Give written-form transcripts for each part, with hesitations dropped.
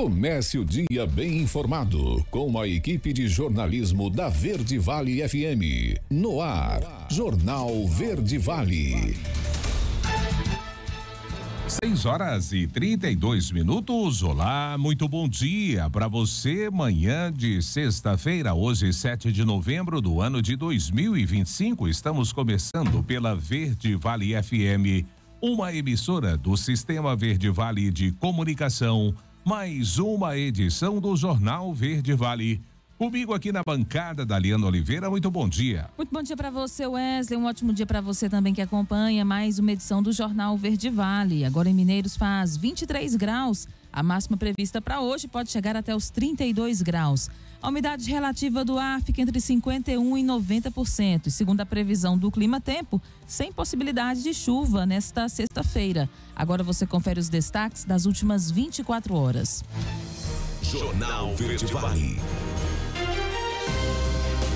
Comece o dia bem informado com a equipe de jornalismo da Verde Vale FM. No ar, Jornal Verde Vale. 6h32. Olá, muito bom dia para você. Manhã de sexta-feira, hoje 7 de novembro do ano de 2025. Estamos começando pela Verde Vale FM, uma emissora do Sistema Verde Vale de Comunicação. Mais uma edição do Jornal Verde Vale. Comigo aqui na bancada, Daliana Oliveira, muito bom dia. Muito bom dia para você, Wesley, um ótimo dia para você também que acompanha mais uma edição do Jornal Verde Vale. Agora em Mineiros faz 23 graus, a máxima prevista para hoje pode chegar até os 32 graus. A umidade relativa do ar fica entre 51% e 90%, e segundo a previsão do Clima Tempo, sem possibilidade de chuva nesta sexta-feira. Agora você confere os destaques das últimas 24 horas. Jornal Verde Vale.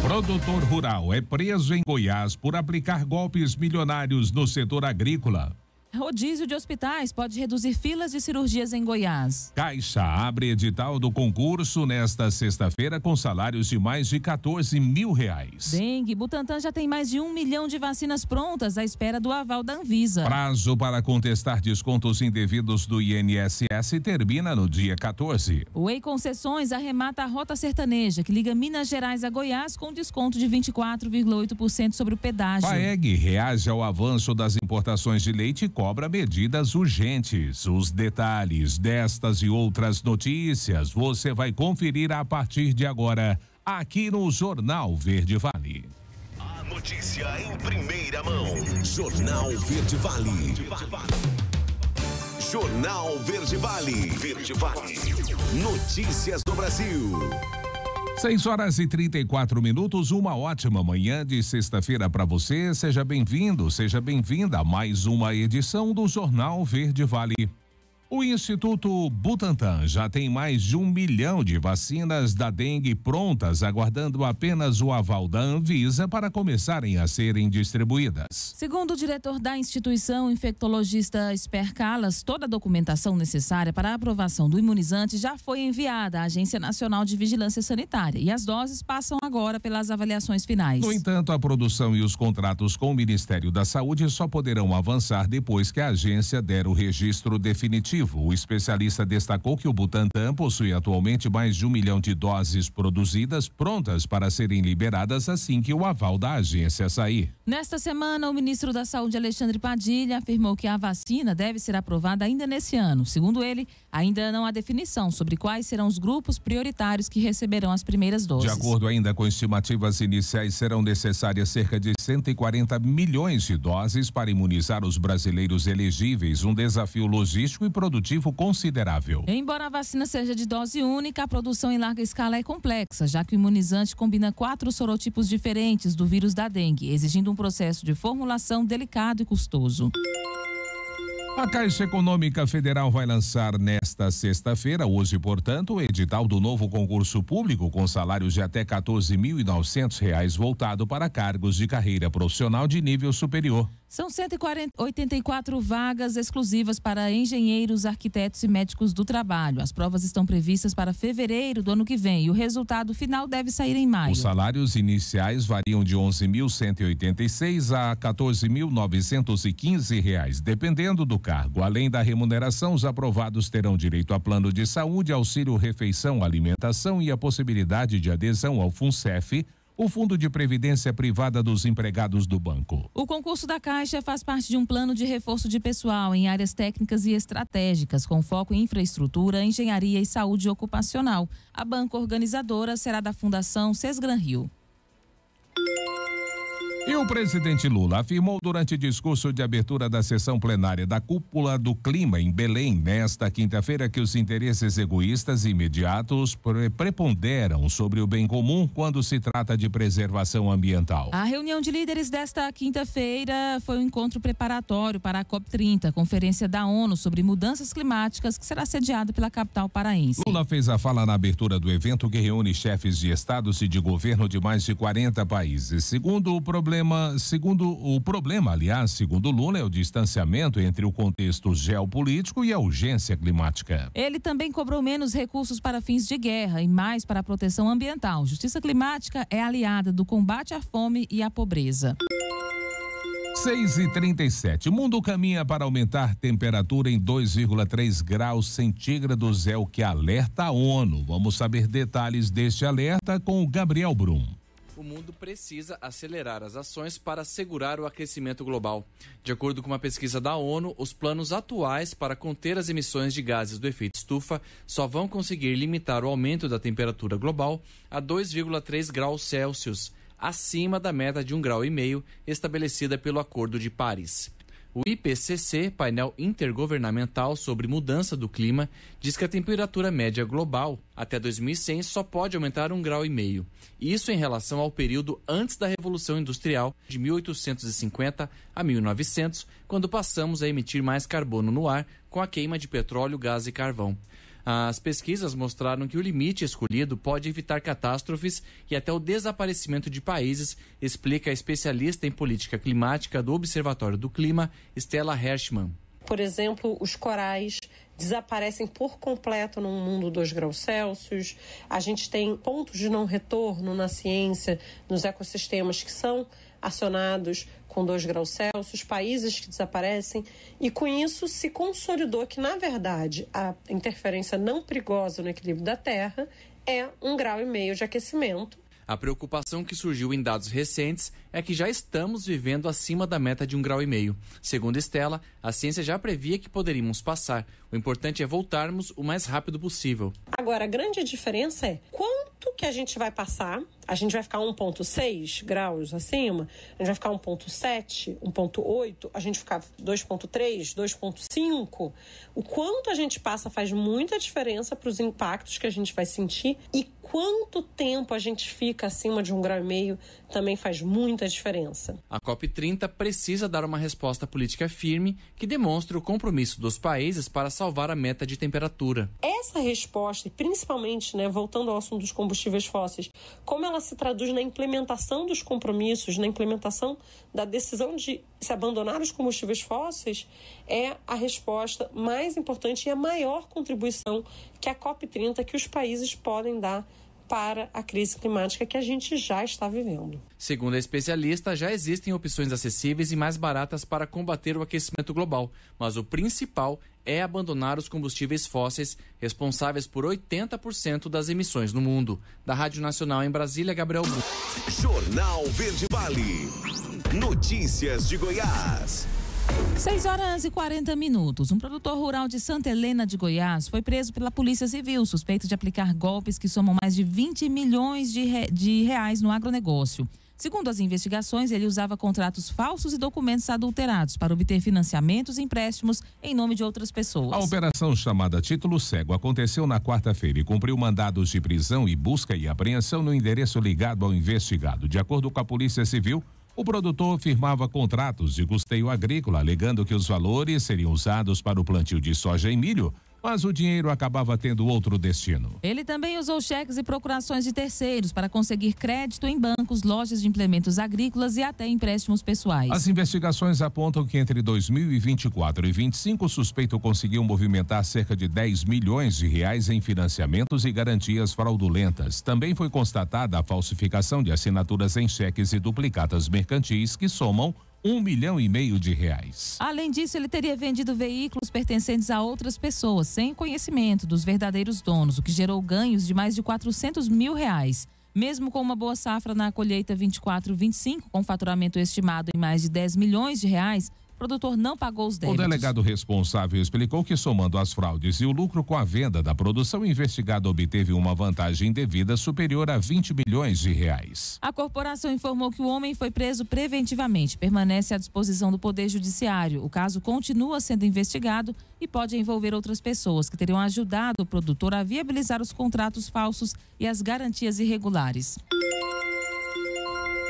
Produtor rural é preso em Goiás por aplicar golpes milionários no setor agrícola. Rodízio de hospitais pode reduzir filas de cirurgias em Goiás. Caixa abre edital do concurso nesta sexta-feira com salários de mais de R$14 mil. Dengue, Butantan já tem mais de 1 milhão de vacinas prontas à espera do aval da Anvisa. Prazo para contestar descontos indevidos do INSS termina no dia 14. O Ei Concessões arremata a rota sertaneja que liga Minas Gerais a Goiás com desconto de 24,8% sobre o pedágio. FAEG reage ao avanço das importações de leite e cobra medidas urgentes. Os detalhes destas e outras notícias você vai conferir a partir de agora aqui no Jornal Verde Vale. A notícia em primeira mão. Jornal Verde Vale. Jornal Verde Vale. Verde Vale. Notícias do Brasil. 6h34, uma ótima manhã de sexta-feira para você. Seja bem-vindo, seja bem-vinda a mais uma edição do Jornal Verde Vale. O Instituto Butantan já tem mais de 1 milhão de vacinas da dengue prontas, aguardando apenas o aval da Anvisa para começarem a serem distribuídas. Segundo o diretor da instituição, infectologista Esper Calas, toda a documentação necessária para a aprovação do imunizante já foi enviada à Agência Nacional de Vigilância Sanitária e as doses passam agora pelas avaliações finais. No entanto, a produção e os contratos com o Ministério da Saúde só poderão avançar depois que a agência der o registro definitivo. O especialista destacou que o Butantan possui atualmente mais de 1 milhão de doses produzidas prontas para serem liberadas assim que o aval da agência sair. Nesta semana, o ministro da Saúde, Alexandre Padilha, afirmou que a vacina deve ser aprovada ainda nesse ano. Segundo ele, ainda não há definição sobre quais serão os grupos prioritários que receberão as primeiras doses. De acordo ainda com estimativas iniciais, serão necessárias cerca de 140 milhões de doses para imunizar os brasileiros elegíveis, um desafio logístico e produtivo considerável. Embora a vacina seja de dose única, a produção em larga escala é complexa, já que o imunizante combina 4 sorotipos diferentes do vírus da dengue, exigindo um processo de formulação delicado e custoso. A Caixa Econômica Federal vai lançar nesta sexta-feira, hoje, portanto, o edital do novo concurso público com salários de até R$14.900 voltado para cargos de carreira profissional de nível superior. São 184 vagas exclusivas para engenheiros, arquitetos e médicos do trabalho. As provas estão previstas para fevereiro do ano que vem e o resultado final deve sair em maio. Os salários iniciais variam de R$11.186 a R$14.915, dependendo do cargo. Além da remuneração, os aprovados terão direito a plano de saúde, auxílio refeição, alimentação e a possibilidade de adesão ao FUNCEF, o Fundo de Previdência Privada dos Empregados do Banco. O concurso da Caixa faz parte de um plano de reforço de pessoal em áreas técnicas e estratégicas, com foco em infraestrutura, engenharia e saúde ocupacional. A banca organizadora será da Fundação Sesgran Rio. E o presidente Lula afirmou durante discurso de abertura da sessão plenária da Cúpula do Clima em Belém, nesta quinta-feira, que os interesses egoístas e imediatos preponderam sobre o bem comum quando se trata de preservação ambiental. A reunião de líderes desta quinta-feira foi um encontro preparatório para a COP30, conferência da ONU sobre mudanças climáticas, que será sediada pela capital paraense. Lula fez a fala na abertura do evento, que reúne chefes de estados e de governo de mais de 40 países. Segundo o problema segundo Lula, é o distanciamento entre o contexto geopolítico e a urgência climática. Ele também cobrou menos recursos para fins de guerra e mais para a proteção ambiental. Justiça climática é aliada do combate à fome e à pobreza. 6h37. O mundo caminha para aumentar temperatura em 2,3 graus centígrados, é o que alerta a ONU. Vamos saber detalhes deste alerta com o Gabriel Brum. O mundo precisa acelerar as ações para segurar o aquecimento global. De acordo com uma pesquisa da ONU, os planos atuais para conter as emissões de gases do efeito estufa só vão conseguir limitar o aumento da temperatura global a 2,3 graus Celsius, acima da meta de 1,5 graus estabelecida pelo Acordo de Paris. O IPCC, painel intergovernamental sobre mudança do clima, diz que a temperatura média global até 2100 só pode aumentar 1,5 graus. Isso em relação ao período antes da Revolução Industrial, de 1850 a 1900, quando passamos a emitir mais carbono no ar com a queima de petróleo, gás e carvão. As pesquisas mostraram que o limite escolhido pode evitar catástrofes e até o desaparecimento de países, explica a especialista em política climática do Observatório do Clima, Stella Hershman. Por exemplo, os corais desaparecem por completo no mundo 2 graus Celsius. A gente tem pontos de não retorno na ciência, nos ecossistemas que são acionados com 2 graus Celsius, países que desaparecem, e com isso se consolidou que, na verdade, a interferência não perigosa no equilíbrio da Terra é 1,5 graus de aquecimento. A preocupação que surgiu em dados recentes é que já estamos vivendo acima da meta de 1,5 graus. Segundo Stella, a ciência já previa que poderíamos passar. O importante é voltarmos o mais rápido possível. Agora, a grande diferença é quanto que a gente vai passar. A gente vai ficar 1,6 graus acima? A gente vai ficar 1,7, 1,8? A gente vai ficar 2,3, 2,5? O quanto a gente passa faz muita diferença para os impactos que a gente vai sentir, e quanto tempo a gente fica acima de 1,5 graus também faz muita diferença. A COP30 precisa dar uma resposta política firme que demonstre o compromisso dos países para salvar a meta de temperatura. Essa resposta, principalmente, voltando ao assunto dos combustíveis fósseis, como ela se traduz na implementação dos compromissos, na implementação da decisão de se abandonar os combustíveis fósseis, é a resposta mais importante e a maior contribuição que a COP30, que os países podem dar para a crise climática que a gente já está vivendo. Segundo a especialista, já existem opções acessíveis e mais baratas para combater o aquecimento global, mas o principal é abandonar os combustíveis fósseis, responsáveis por 80% das emissões no mundo. Da Rádio Nacional em Brasília, Gabriel Brum. Jornal Verde Vale. Notícias de Goiás. 6h40. Um produtor rural de Santa Helena de Goiás foi preso pela Polícia Civil, suspeito de aplicar golpes que somam mais de 20 milhões de reais no agronegócio. Segundo as investigações, ele usava contratos falsos e documentos adulterados para obter financiamentos e empréstimos em nome de outras pessoas. A operação, chamada Título Cego, aconteceu na quarta-feira e cumpriu mandados de prisão e busca e apreensão no endereço ligado ao investigado. De acordo com a Polícia Civil, o produtor firmava contratos de custeio agrícola, alegando que os valores seriam usados para o plantio de soja e milho, mas o dinheiro acabava tendo outro destino. Ele também usou cheques e procurações de terceiros para conseguir crédito em bancos, lojas de implementos agrícolas e até empréstimos pessoais. As investigações apontam que entre 2024 e 2025 o suspeito conseguiu movimentar cerca de 10 milhões de reais em financiamentos e garantias fraudulentas. Também foi constatada a falsificação de assinaturas em cheques e duplicatas mercantis que somam 1,5 milhão de reais. Além disso, ele teria vendido veículos pertencentes a outras pessoas, sem conhecimento dos verdadeiros donos, o que gerou ganhos de mais de 400 mil reais. Mesmo com uma boa safra na colheita 24-25, com faturamento estimado em mais de 10 milhões de reais, o produtor não pagou os débitos. O delegado responsável explicou que, somando as fraudes e o lucro com a venda da produção, o investigado obteve uma vantagem indevida superior a 20 milhões de reais. A corporação informou que o homem foi preso preventivamente, permanece à disposição do Poder Judiciário. O caso continua sendo investigado e pode envolver outras pessoas que teriam ajudado o produtor a viabilizar os contratos falsos e as garantias irregulares.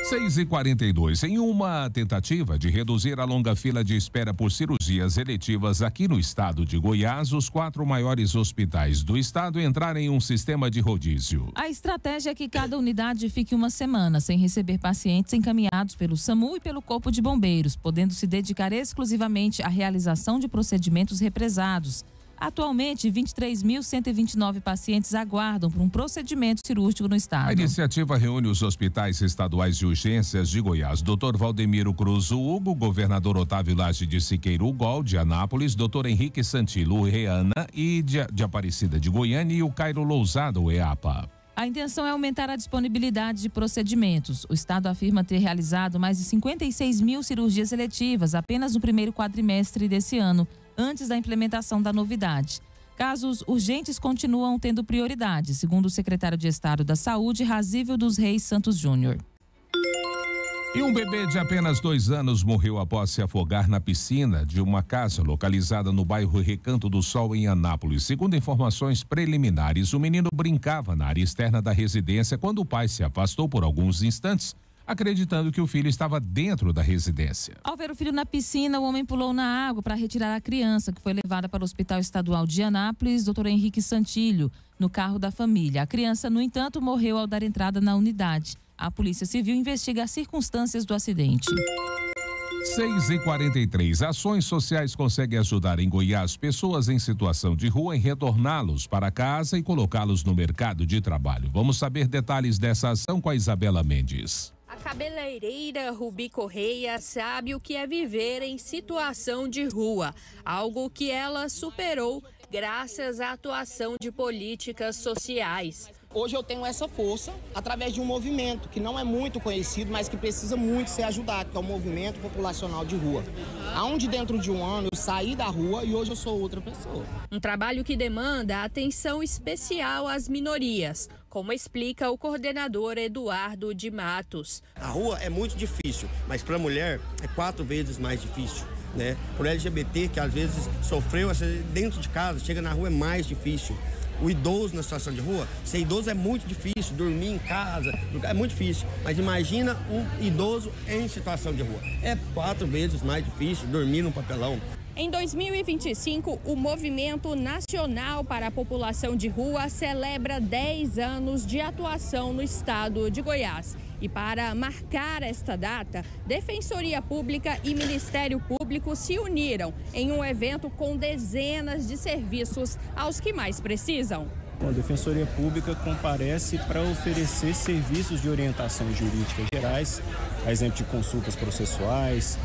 6h42. Em uma tentativa de reduzir a longa fila de espera por cirurgias eletivas aqui no estado de Goiás, os 4 maiores hospitais do estado entraram em um sistema de rodízio. A estratégia é que cada unidade fique uma semana sem receber pacientes encaminhados pelo SAMU e pelo Corpo de Bombeiros, podendo se dedicar exclusivamente à realização de procedimentos represados. Atualmente, 23.129 pacientes aguardam por um procedimento cirúrgico no estado. A iniciativa reúne os hospitais estaduais de urgências de Goiás, Dr. Valdemiro Cruz Hugo, governador Otávio Lage de Siqueiro Ugol, de Anápolis, Dr. Henrique Santilo Reana e de Aparecida de Goiânia e o Cairo Lousada, o EAPA. A intenção é aumentar a disponibilidade de procedimentos. O estado afirma ter realizado mais de 56 mil cirurgias eletivas apenas no primeiro quadrimestre desse ano, antes da implementação da novidade. Casos urgentes continuam tendo prioridade, segundo o secretário de Estado da Saúde, Razível dos Reis Santos Júnior. E um bebê de apenas 2 anos morreu após se afogar na piscina de uma casa localizada no bairro Recanto do Sol, em Anápolis. Segundo informações preliminares, o menino brincava na área externa da residência quando o pai se afastou por alguns instantes, acreditando que o filho estava dentro da residência. Ao ver o filho na piscina, o homem pulou na água para retirar a criança, que foi levada para o Hospital Estadual de Anápolis, Dr. Henrique Santilho, no carro da família. A criança, no entanto, morreu ao dar entrada na unidade. A Polícia Civil investiga as circunstâncias do acidente. 6h43. Ações sociais conseguem ajudar em Goiás pessoas em situação de rua em retorná-los para casa e colocá-los no mercado de trabalho. Vamos saber detalhes dessa ação com a Isabela Mendes. A cabeleireira Rubi Correia sabe o que é viver em situação de rua, algo que ela superou graças à atuação de políticas sociais. Hoje eu tenho essa força através de um movimento que não é muito conhecido, mas que precisa muito ser ajudado, que é o Movimento Populacional de Rua. Aonde dentro de um ano eu saí da rua e hoje eu sou outra pessoa. Um trabalho que demanda atenção especial às minorias, como explica o coordenador Eduardo de Matos. A rua é muito difícil, mas para a mulher é 4 vezes mais difícil, né? Por LGBT, que às vezes sofreu dentro de casa, chega na rua é mais difícil. O idoso na situação de rua, ser idoso é muito difícil, dormir em casa é muito difícil. Mas imagina um idoso em situação de rua. É 4 vezes mais difícil dormir num papelão. Em 2025, o Movimento Nacional para a População de Rua celebra 10 anos de atuação no estado de Goiás. E para marcar esta data, Defensoria Pública e Ministério Público se uniram em um evento com dezenas de serviços aos que mais precisam. A Defensoria Pública comparece para oferecer serviços de orientação jurídica gerais, a exemplo de consultas processuais,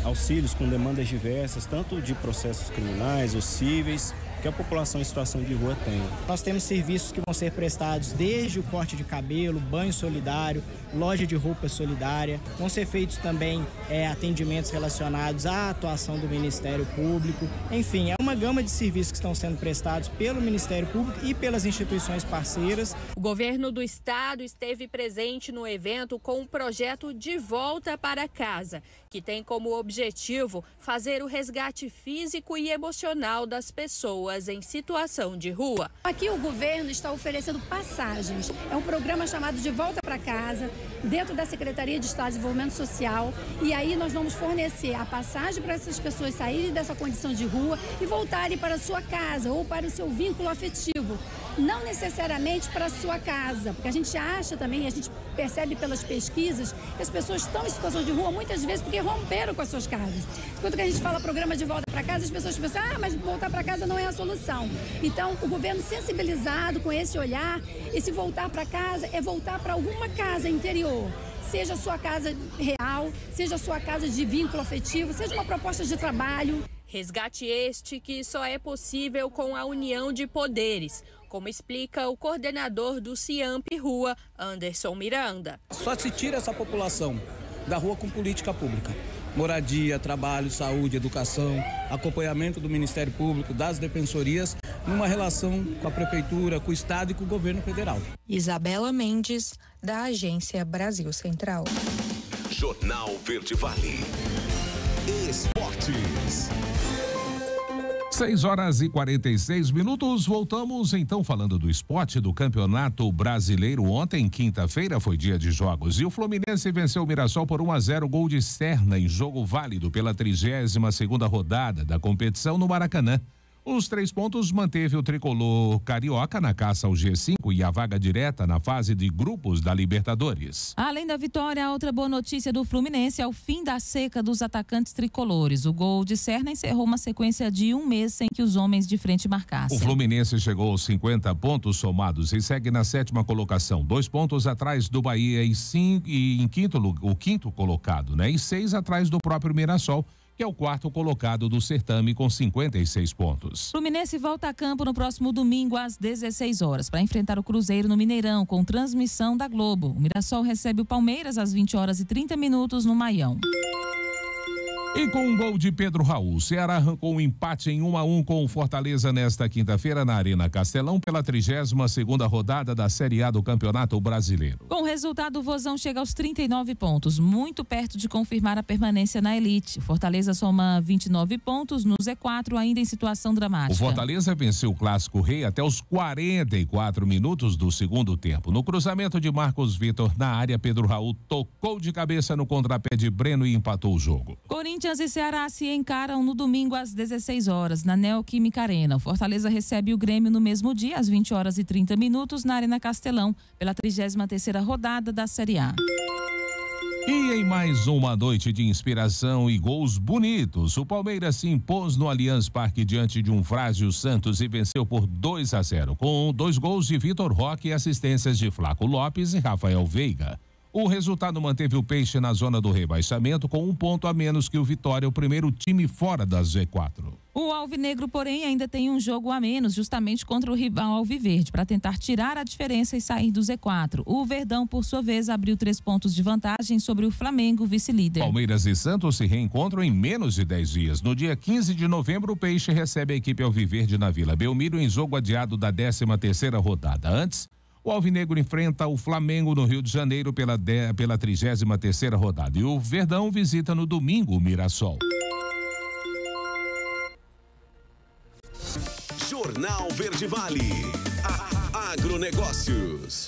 auxílios com demandas diversas, tanto de processos criminais ou cíveis, que a população em situação de rua tem. Nós temos serviços que vão ser prestados desde o corte de cabelo, banho solidário, loja de roupa solidária. Vão ser feitos também atendimentos relacionados à atuação do Ministério Público. Enfim, é uma gama de serviços que estão sendo prestados pelo Ministério Público e pelas instituições parceiras. O governo do estado esteve presente no evento com o projeto De Volta para Casa, que tem como objetivo fazer o resgate físico e emocional das pessoas em situação de rua. Aqui o governo está oferecendo passagens. É um programa chamado De Volta para Casa, dentro da Secretaria de Estado de Desenvolvimento Social. E aí nós vamos fornecer a passagem para essas pessoas saírem dessa condição de rua e voltarem para a sua casa ou para o seu vínculo afetivo. Não necessariamente para a sua casa, porque a gente acha também, a gente percebe pelas pesquisas, que as pessoas estão em situação de rua muitas vezes porque romperam com as suas casas. Enquanto que a gente fala programa de volta para casa, as pessoas pensam, mas voltar para casa não é a solução. Então, o governo sensibilizado com esse olhar, esse voltar para casa é voltar para alguma casa interior. Seja a sua casa real, seja a sua casa de vínculo afetivo, seja uma proposta de trabalho. Resgate este que só é possível com a união de poderes, como explica o coordenador do CIAMP Rua, Anderson Miranda. Só se tira essa população da rua com política pública. Moradia, trabalho, saúde, educação, acompanhamento do Ministério Público, das defensorias, numa relação com a Prefeitura, com o Estado e com o Governo Federal. Isabela Mendes, da Agência Brasil Central. Jornal Verde Vale. Esportes. 6h46. Voltamos então falando do esporte do Campeonato Brasileiro. Ontem, quinta-feira, foi dia de jogos e o Fluminense venceu o Mirassol por 1-0, gol de Serna em jogo válido pela 32ª rodada da competição no Maracanã. Os 3 pontos manteve o tricolor carioca na caça ao G5 e a vaga direta na fase de grupos da Libertadores. Além da vitória, a outra boa notícia do Fluminense é o fim da seca dos atacantes tricolores. O gol de Serna encerrou uma sequência de 1 mês sem que os homens de frente marcassem. O Fluminense chegou aos 50 pontos somados e segue na 7ª colocação, 2 pontos atrás do Bahia e em quinto colocado, né? E 6 atrás do próprio Mirassol, que é o 4º colocado do certame com 56 pontos. Fluminense volta a campo no próximo domingo às 16 horas para enfrentar o Cruzeiro no Mineirão com transmissão da Globo. O Mirassol recebe o Palmeiras às 20h30 no Maião. E com um gol de Pedro Raul, Ceará arrancou um empate em 1-1 com o Fortaleza nesta quinta-feira na Arena Castelão pela 32ª rodada da Série A do Campeonato Brasileiro. Com o resultado, o Vozão chega aos 39 pontos, muito perto de confirmar a permanência na elite. O Fortaleza soma 29 pontos no Z4, ainda em situação dramática. O Fortaleza venceu o Clássico Rei até os 44 minutos do segundo tempo. No cruzamento de Marcos Vitor na área, Pedro Raul tocou de cabeça no contrapé de Breno e empatou o jogo. Corinthians e Ceará se encaram no domingo às 16 horas na Neoquímica Arena. O Fortaleza recebe o Grêmio no mesmo dia às 20h30 na Arena Castelão pela 33ª rodada da Série A. E em mais uma noite de inspiração e gols bonitos, o Palmeiras se impôs no Allianz Parque diante de um frágil Santos e venceu por 2-0, com 2 gols de Vitor Roque e assistências de Flaco Lopes e Rafael Veiga. O resultado manteve o Peixe na zona do rebaixamento com 1 ponto a menos que o Vitória, o primeiro time fora da Z4. O Alvinegro, porém, ainda tem um jogo a menos, justamente contra o rival Alviverde, para tentar tirar a diferença e sair do Z4. O Verdão, por sua vez, abriu 3 pontos de vantagem sobre o Flamengo, vice-líder. Palmeiras e Santos se reencontram em menos de 10 dias. No dia 15 de novembro, o Peixe recebe a equipe Alviverde na Vila Belmiro em jogo adiado da 13ª rodada. Antes, o Alvinegro enfrenta o Flamengo no Rio de Janeiro pela 33ª rodada. E o Verdão visita no domingo o Mirassol. Jornal Verde Vale. Agronegócios.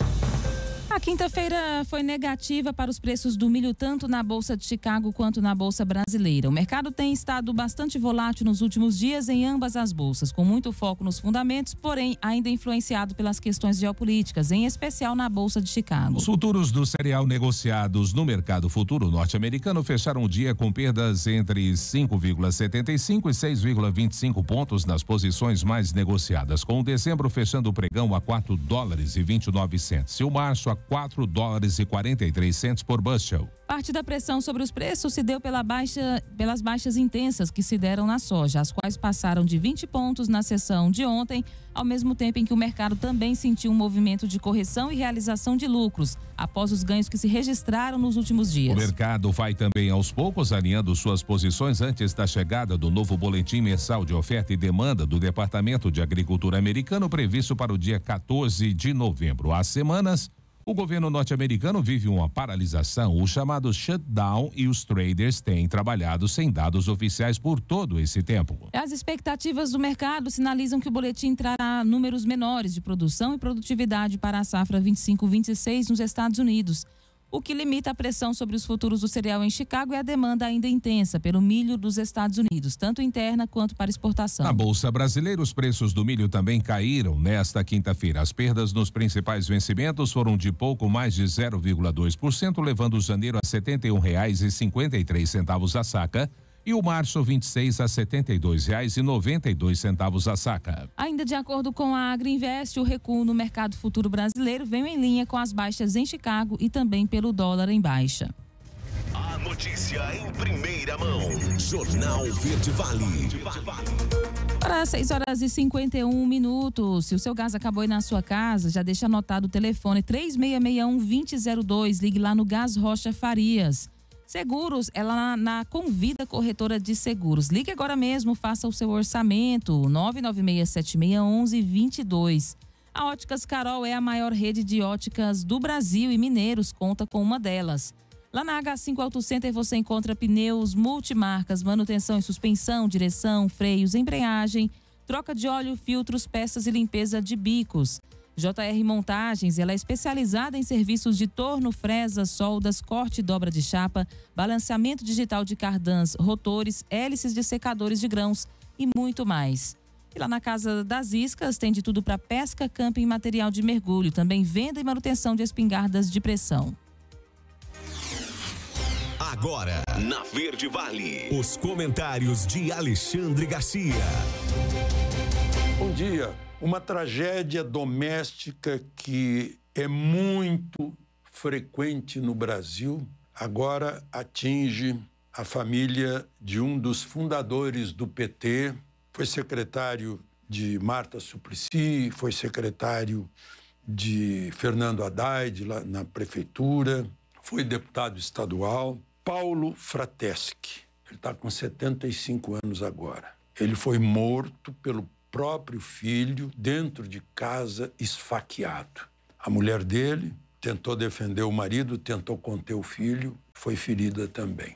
A quinta-feira foi negativa para os preços do milho, tanto na Bolsa de Chicago quanto na Bolsa Brasileira. O mercado tem estado bastante volátil nos últimos dias em ambas as bolsas, com muito foco nos fundamentos, porém ainda influenciado pelas questões geopolíticas, em especial na Bolsa de Chicago. Os futuros do cereal negociados no mercado futuro norte-americano fecharam o dia com perdas entre 5,75 e 6,25 pontos nas posições mais negociadas, com o dezembro fechando o pregão a $4,29 e o março a $4,43 por bushel. Parte da pressão sobre os preços se deu pelas baixas intensas que se deram na soja, as quais passaram de 20 pontos na sessão de ontem, ao mesmo tempo em que o mercado também sentiu um movimento de correção e realização de lucros, após os ganhos que se registraram nos últimos dias. O mercado vai também aos poucos alinhando suas posições antes da chegada do novo boletim mensal de oferta e demanda do Departamento de Agricultura americano, previsto para o dia 14 de novembro. Há semanas, o governo norte-americano vive uma paralisação, o chamado shutdown, e os traders têm trabalhado sem dados oficiais por todo esse tempo. As expectativas do mercado sinalizam que o boletim trará números menores de produção e produtividade para a safra 25-26 nos Estados Unidos. O que limita a pressão sobre os futuros do cereal em Chicago é a demanda ainda intensa pelo milho dos Estados Unidos, tanto interna quanto para exportação. Na Bolsa Brasileira, os preços do milho também caíram nesta quinta-feira. As perdas nos principais vencimentos foram de pouco mais de 0,2%, levando janeiro a R$ 71,53 a saca e o março 26 a R$ 72,92 a saca. Ainda de acordo com a Agriinvest, o recuo no mercado futuro brasileiro veio em linha com as baixas em Chicago e também pelo dólar em baixa. A notícia em primeira mão. Jornal Verde Vale. Para 6h51. Se o seu gás acabou aí na sua casa, já deixa anotado o telefone 3661-2002. Ligue lá no Gás Rocha Farias. Seguros, ela na Convida Corretora de Seguros. Ligue agora mesmo, faça o seu orçamento, 996761122. A Óticas Carol é a maior rede de óticas do Brasil e Mineiros conta com uma delas. Lá na H5 Auto Center você encontra pneus multimarcas, manutenção e suspensão, direção, freios, embreagem, troca de óleo, filtros, peças e limpeza de bicos. JR Montagens, ela é especializada em serviços de torno, fresas, soldas, corte e dobra de chapa, balanceamento digital de cardãs, rotores, hélices de secadores de grãos e muito mais. E lá na Casa das Iscas tem de tudo para pesca, camping e material de mergulho, também venda e manutenção de espingardas de pressão. Agora, na Verde Vale, os comentários de Alexandre Garcia. Bom dia. Uma tragédia doméstica que é muito frequente no Brasil, agora atinge a família de um dos fundadores do PT, foi secretário de Marta Suplicy, foi secretário de Fernando Haddad lá na prefeitura, foi deputado estadual, Paulo Frateschi. Ele está com 75 anos agora. Ele foi morto pelo próprio filho dentro de casa, esfaqueado. A mulher dele tentou defender o marido, tentou conter o filho, foi ferida também.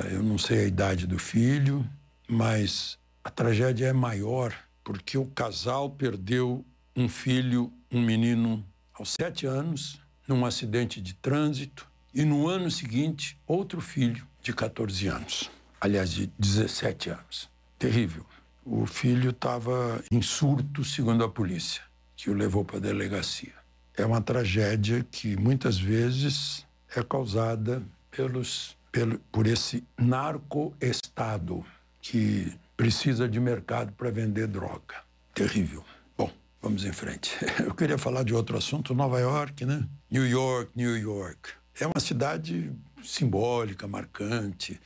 Eu não sei a idade do filho, mas a tragédia é maior porque o casal perdeu um filho, um menino, aos 7 anos, num acidente de trânsito, e no ano seguinte, outro filho de 14 anos. Aliás, de 17 anos. Terrível. O filho estava em surto, segundo a polícia, que o levou para a delegacia. É uma tragédia que muitas vezes é causada por esse narcoestado que precisa de mercado para vender droga. Terrível. Bom, vamos em frente. Eu queria falar de outro assunto, Nova York, né? New York. É uma cidade simbólica, marcante.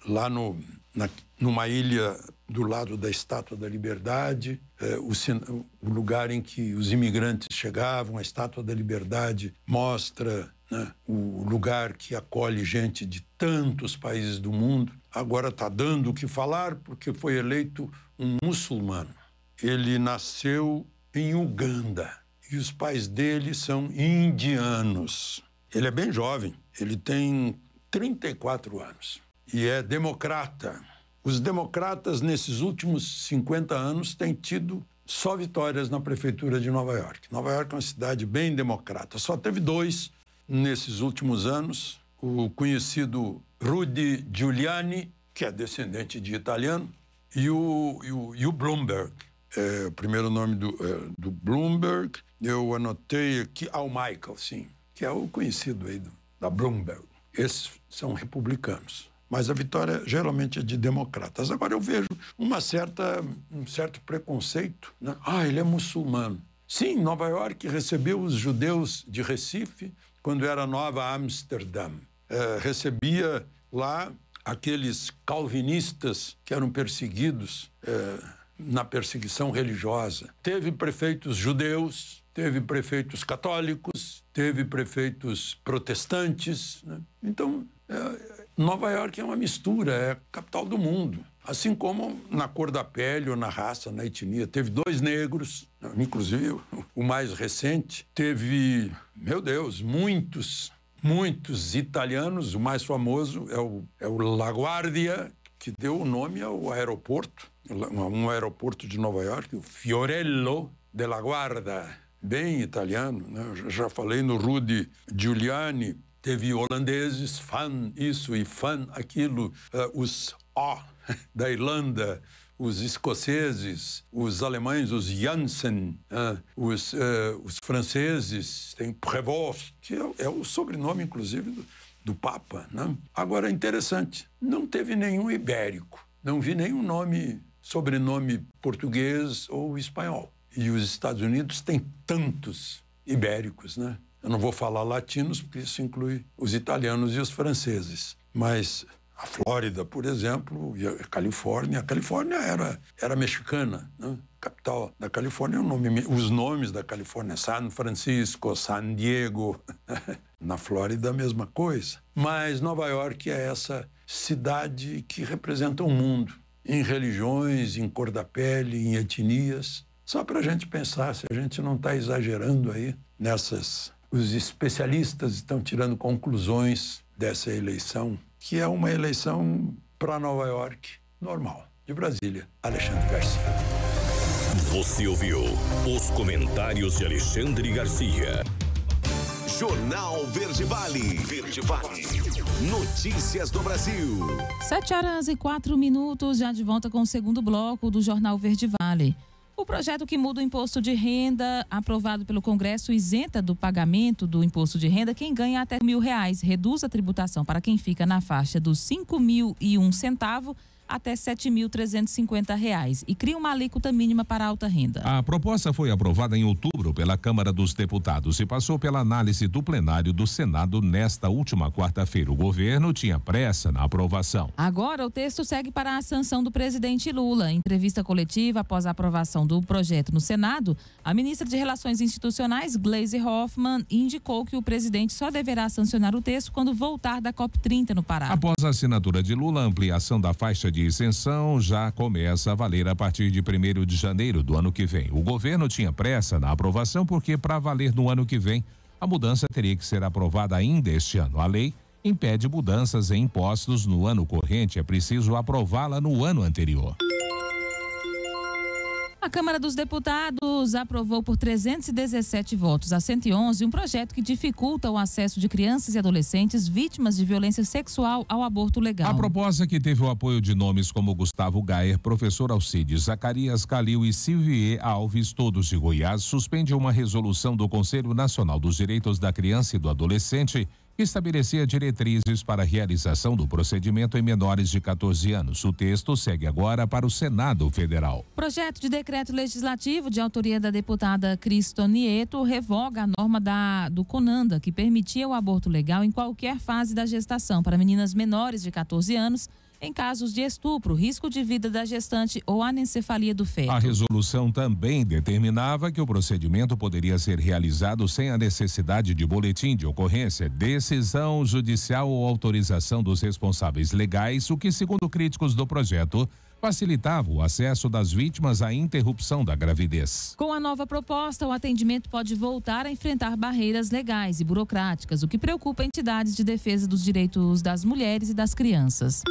Lá numa ilha do lado da Estátua da Liberdade, o lugar em que os imigrantes chegavam, a Estátua da Liberdade mostra, né, o lugar que acolhe gente de tantos países do mundo. Agora está dando o que falar porque foi eleito um muçulmano. Ele nasceu em Uganda e os pais dele são indianos. Ele é bem jovem, ele tem 34 anos e é democrata. Os democratas, nesses últimos 50 anos, têm tido só vitórias na prefeitura de Nova York. Nova York é uma cidade bem democrata. Só teve 2 nesses últimos anos. O conhecido Rudy Giuliani, que é descendente de italiano, e o Bloomberg. O primeiro nome do Bloomberg, eu anotei aqui, Al Michael, sim, que é o conhecido aí da Bloomberg. Esses são republicanos. Mas a vitória geralmente é de democratas. Agora eu vejo um certo preconceito, né? Ele é muçulmano. Sim, Nova York recebeu os judeus de Recife quando era Nova Amsterdã. Recebia lá aqueles calvinistas que eram perseguidos na perseguição religiosa. Teve prefeitos judeus, teve prefeitos católicos, teve prefeitos protestantes, né? Então, Nova York é uma mistura, é a capital do mundo. Assim como na cor da pele ou na raça, na etnia. Teve 2 negros, inclusive o mais recente. Teve, meu Deus, muitos italianos. O mais famoso é o LaGuardia, que deu o nome ao aeroporto, um aeroporto de Nova York, o Fiorello della Guardia, bem italiano, né? Eu já falei no Rudy Giuliani. Teve holandeses, fan isso e fan aquilo, os da Irlanda, os escoceses, os alemães, os Janssen, os franceses, tem Prévost, que é o sobrenome, inclusive, do Papa, né? Agora, interessante, não teve nenhum ibérico, não vi nenhum sobrenome português ou espanhol. E os Estados Unidos têm tantos ibéricos, né? Eu não vou falar latinos, porque isso inclui os italianos e os franceses. Mas a Flórida, por exemplo, e a Califórnia era mexicana, né? A capital da Califórnia, os nomes da Califórnia, San Francisco, San Diego. Na Flórida, a mesma coisa. Mas Nova York é essa cidade que representa o mundo, em religiões, em cor da pele, em etnias. Só para a gente pensar se a gente não está exagerando aí nessas... Os especialistas estão tirando conclusões dessa eleição, que é uma eleição para Nova York normal. De Brasília, Alexandre Garcia. Você ouviu os comentários de Alexandre Garcia. Jornal Verde Vale. Verde Vale. Notícias do Brasil. 7h04, já de volta com o segundo bloco do Jornal Verde Vale. O projeto que muda o imposto de renda, aprovado pelo Congresso, isenta do pagamento do imposto de renda quem ganha até R$1.000, reduz a tributação para quem fica na faixa dos R$5.001 até R$7.350 e cria uma alíquota mínima para alta renda. A proposta foi aprovada em outubro pela Câmara dos Deputados e passou pela análise do plenário do Senado nesta última quarta-feira. O governo tinha pressa na aprovação. Agora o texto segue para a sanção do presidente Lula. Em entrevista coletiva após a aprovação do projeto no Senado, a ministra de Relações Institucionais, Gleisi Hoffmann, indicou que o presidente só deverá sancionar o texto quando voltar da COP30 no Pará. Após a assinatura de Lula, a ampliação da faixa de isenção já começa a valer a partir de 1º de janeiro do ano que vem. O governo tinha pressa na aprovação porque, para valer no ano que vem, a mudança teria que ser aprovada ainda este ano. A lei impede mudanças em impostos no ano corrente, é preciso aprová-la no ano anterior. A Câmara dos Deputados aprovou por 317 votos a 111 um projeto que dificulta o acesso de crianças e adolescentes vítimas de violência sexual ao aborto legal. A proposta, que teve o apoio de nomes como Gustavo Gayer, Professor Alcides, Zacarias Calil e Silvie Alves, todos de Goiás, suspende uma resolução do Conselho Nacional dos Direitos da Criança e do Adolescente que estabelecia diretrizes para a realização do procedimento em menores de 14 anos. O texto segue agora para o Senado Federal. Projeto de decreto legislativo de autoria da deputada Cristonieto revoga a norma do CONANDA, que permitia o aborto legal em qualquer fase da gestação para meninas menores de 14 anos, em casos de estupro, risco de vida da gestante ou anencefalia do feto. A resolução também determinava que o procedimento poderia ser realizado sem a necessidade de boletim de ocorrência, decisão judicial ou autorização dos responsáveis legais, o que, segundo críticos do projeto, facilitava o acesso das vítimas à interrupção da gravidez. Com a nova proposta, o atendimento pode voltar a enfrentar barreiras legais e burocráticas, o que preocupa entidades de defesa dos direitos das mulheres e das crianças.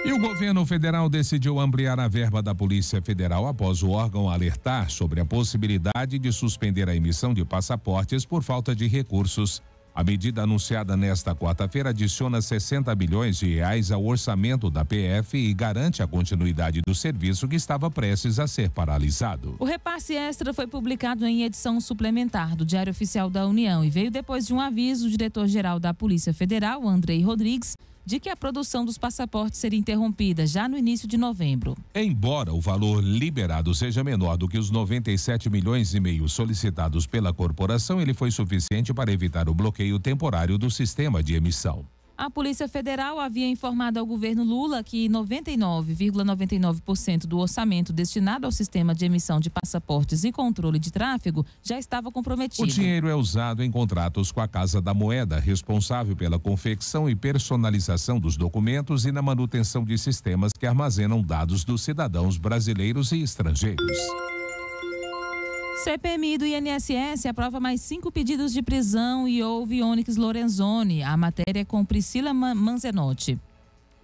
E o governo federal decidiu ampliar a verba da Polícia Federal após o órgão alertar sobre a possibilidade de suspender a emissão de passaportes por falta de recursos. A medida anunciada nesta quarta-feira adiciona 60 bilhões de reais ao orçamento da PF e garante a continuidade do serviço que estava prestes a ser paralisado. O repasse extra foi publicado em edição suplementar do Diário Oficial da União e veio depois de um aviso do diretor-geral da Polícia Federal, Andrei Rodrigues, de que a produção dos passaportes seria interrompida já no início de novembro. Embora o valor liberado seja menor do que os 97 milhões e meio solicitados pela corporação, ele foi suficiente para evitar o bloqueio temporário do sistema de emissão. A Polícia Federal havia informado ao governo Lula que 99,99% do orçamento destinado ao sistema de emissão de passaportes e controle de tráfego já estava comprometido. O dinheiro é usado em contratos com a Casa da Moeda, responsável pela confecção e personalização dos documentos e na manutenção de sistemas que armazenam dados dos cidadãos brasileiros e estrangeiros. CPMI do INSS aprova mais 5 pedidos de prisão e ouve Onyx Lorenzoni. A matéria é com Priscila Manzenotti.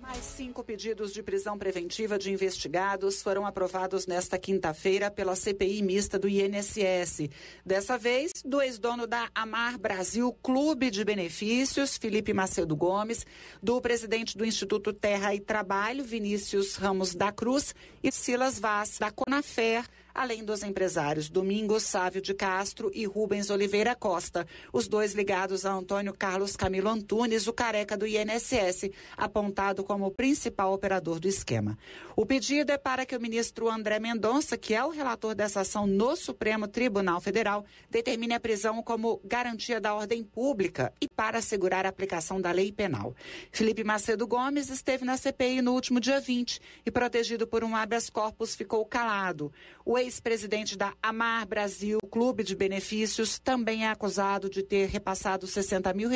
Mais 5 pedidos de prisão preventiva de investigados foram aprovados nesta quinta-feira pela CPI mista do INSS. Dessa vez, do ex-dono da Amar Brasil Clube de Benefícios, Felipe Macedo Gomes, do presidente do Instituto Terra e Trabalho, Vinícius Ramos da Cruz, e Silas Vaz, da Conafer, além dos empresários Domingos Sávio de Castro e Rubens Oliveira Costa, os dois ligados a Antônio Carlos Camilo Antunes, o careca do INSS, apontado como o principal operador do esquema. O pedido é para que o ministro André Mendonça, que é o relator dessa ação no Supremo Tribunal Federal, determine a prisão como garantia da ordem pública e para assegurar a aplicação da lei penal. Felipe Macedo Gomes esteve na CPI no último dia 20 e, protegido por um habeas corpus, ficou calado. O ex-presidente da Amar Brasil, Clube de Benefícios, também é acusado de ter repassado R$60 mil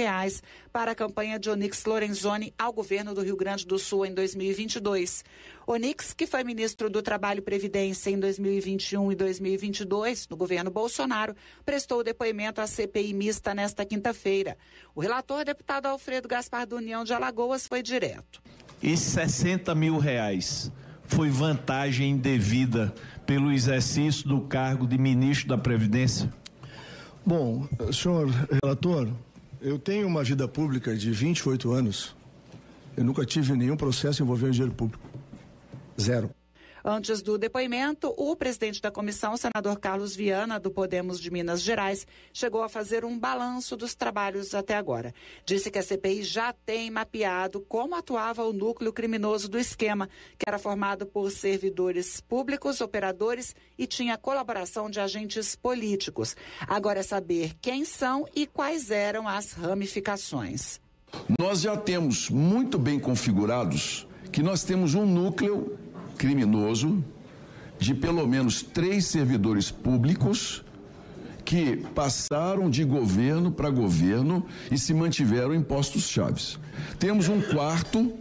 para a campanha de Onyx Lorenzoni ao governo do Rio Grande do Sul em 2022. Onyx, que foi ministro do Trabalho e Previdência em 2021 e 2022, no governo Bolsonaro, prestou depoimento à CPI mista nesta quinta-feira. O relator, deputado Alfredo Gaspar do União de Alagoas, foi direto. Esses R$60 mil foi vantagem indevida pelo exercício do cargo de ministro da Previdência? Bom, senhor relator, eu tenho uma vida pública de 28 anos. Eu nunca tive nenhum processo envolvendo dinheiro público. Zero. Antes do depoimento, o presidente da comissão, senador Carlos Viana, do Podemos de Minas Gerais, chegou a fazer um balanço dos trabalhos até agora. Disse que a CPI já tem mapeado como atuava o núcleo criminoso do esquema, que era formado por servidores públicos, operadores e tinha colaboração de agentes políticos. Agora é saber quem são e quais eram as ramificações. Nós já temos muito bem configurados que nós temos um núcleo criminoso de pelo menos 3 servidores públicos que passaram de governo para governo e se mantiveram em postos chaves. Temos um quarto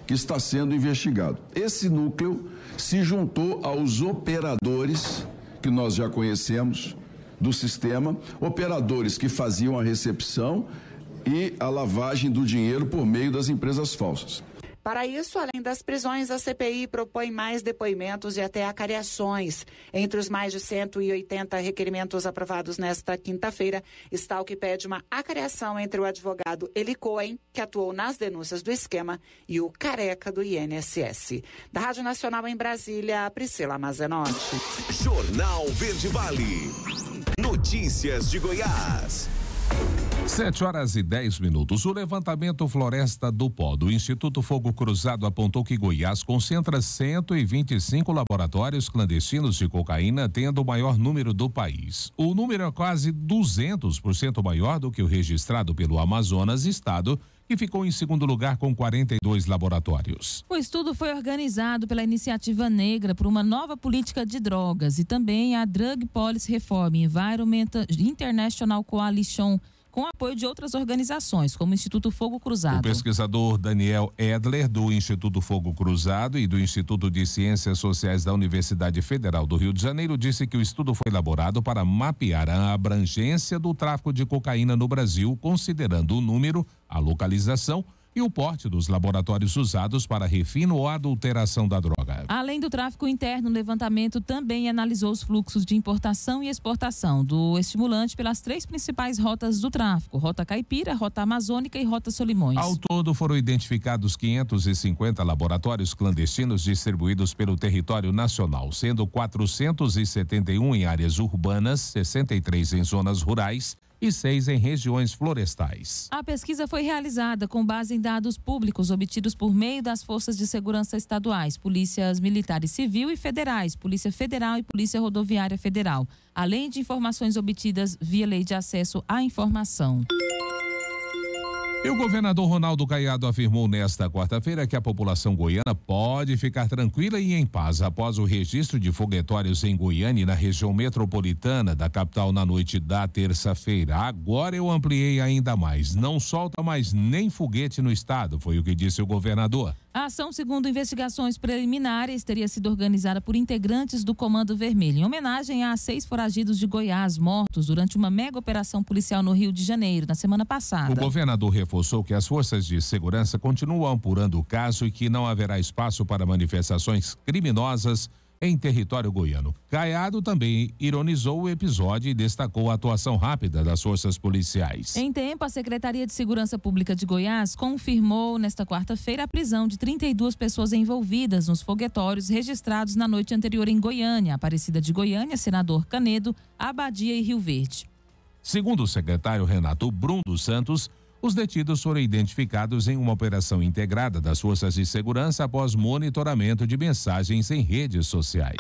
que está sendo investigado. Esse núcleo se juntou aos operadores que nós já conhecemos do sistema, operadores que faziam a recepção e a lavagem do dinheiro por meio das empresas falsas. Para isso, além das prisões, a CPI propõe mais depoimentos e até acariações. Entre os mais de 180 requerimentos aprovados nesta quinta-feira, está o que pede uma acariação entre o advogado Eli Cohen, que atuou nas denúncias do esquema, e o Careca do INSS. Da Rádio Nacional em Brasília, Priscila Mazenotti. Jornal Verde Vale. Notícias de Goiás. 7h10. O levantamento Floresta do Pó do Instituto Fogo Cruzado apontou que Goiás concentra 125 laboratórios clandestinos de cocaína, tendo o maior número do país. O número é quase 200% maior do que o registrado pelo Amazonas, estado que ficou em segundo lugar com 42 laboratórios. O estudo foi organizado pela Iniciativa Negra por uma nova política de drogas e também a Drug Policy Reform Environment International Coalition, com apoio de outras organizações, como o Instituto Fogo Cruzado. O pesquisador Daniel Edler, do Instituto Fogo Cruzado e do Instituto de Ciências Sociais da Universidade Federal do Rio de Janeiro, disse que o estudo foi elaborado para mapear a abrangência do tráfico de cocaína no Brasil, considerando o número, a localização e o porte dos laboratórios usados para refino ou adulteração da droga. Além do tráfico interno, o levantamento também analisou os fluxos de importação e exportação do estimulante pelas 3 principais rotas do tráfico: Rota Caipira, Rota Amazônica e Rota Solimões. Ao todo, foram identificados 550 laboratórios clandestinos distribuídos pelo território nacional, sendo 471 em áreas urbanas, 63 em zonas rurais e 6 em regiões florestais. A pesquisa foi realizada com base em dados públicos obtidos por meio das forças de segurança estaduais, polícias militares civil e federais, Polícia Federal e Polícia Rodoviária Federal, além de informações obtidas via Lei de Acesso à Informação. E o governador Ronaldo Caiado afirmou nesta quarta-feira que a população goiana pode ficar tranquila e em paz após o registro de foguetórios em Goiânia e na região metropolitana da capital na noite da terça-feira. Agora eu ampliei ainda mais. Não solta mais nem foguete no estado, foi o que disse o governador. A ação, segundo investigações preliminares, teria sido organizada por integrantes do Comando Vermelho, em homenagem a 6 foragidos de Goiás mortos durante uma mega operação policial no Rio de Janeiro, na semana passada. O governador reforçou que as forças de segurança continuam apurando o caso e que não haverá espaço para manifestações criminosas em território goiano. Caiado também ironizou o episódio e destacou a atuação rápida das forças policiais. Em tempo, a Secretaria de Segurança Pública de Goiás confirmou nesta quarta-feira a prisão de 32 pessoas envolvidas nos foguetórios registrados na noite anterior em Goiânia, Aparecida de Goiânia, Senador Canedo, Abadia e Rio Verde. Segundo o secretário Renato Brum dos Santos, os detidos foram identificados em uma operação integrada das forças de segurança após monitoramento de mensagens em redes sociais.